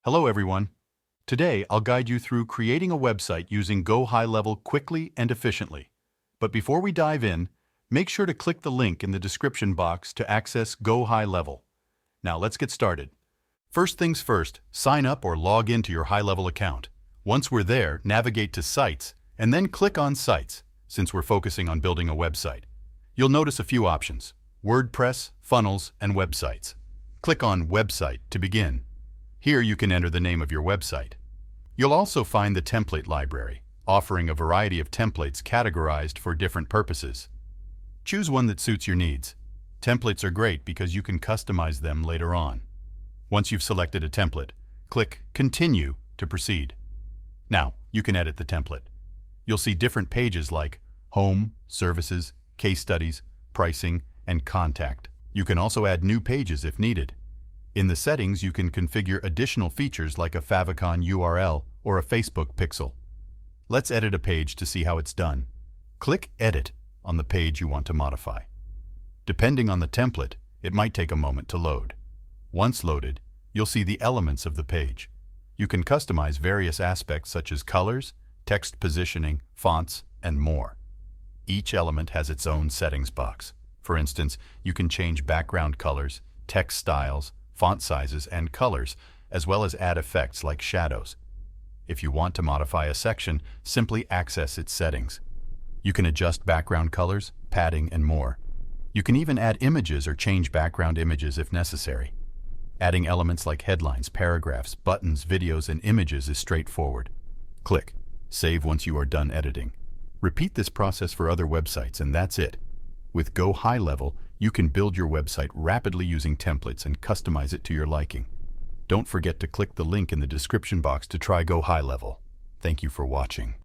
Hello everyone. Today I'll guide you through creating a website using Go HighLevel quickly and efficiently. But before we dive in, make sure to click the link in the description box to access Go HighLevel. Now let's get started. First things first, sign up or log into your HighLevel account. Once we're there, navigate to Sites and then click on Sites, since we're focusing on building a website. You'll notice a few options: WordPress, funnels, and websites. Click on Website to begin. Here you can enter the name of your website. You'll also find the template library, offering a variety of templates categorized for different purposes. Choose one that suits your needs. Templates are great because you can customize them later on. Once you've selected a template, click Continue to proceed. Now, you can edit the template. You'll see different pages like Home, Services, Case Studies, Pricing, and Contact. You can also add new pages if needed. In the settings, you can configure additional features like a favicon URL or a Facebook pixel. Let's edit a page to see how it's done. Click Edit on the page you want to modify. Depending on the template, it might take a moment to load. Once loaded, you'll see the elements of the page. You can customize various aspects such as colors, text positioning, fonts, and more. Each element has its own settings box. For instance, you can change background colors, text styles, font sizes, and colors, as well as add effects like shadows. If you want to modify a section, simply access its settings. You can adjust background colors, padding, and more. You can even add images or change background images if necessary. Adding elements like headlines, paragraphs, buttons, videos, and images is straightforward. Click Save once you are done editing. Repeat this process for other websites, and that's it. With Go HighLevel, you can build your website rapidly using templates and customize it to your liking. Don't forget to click the link in the description box to try Go HighLevel. Thank you for watching.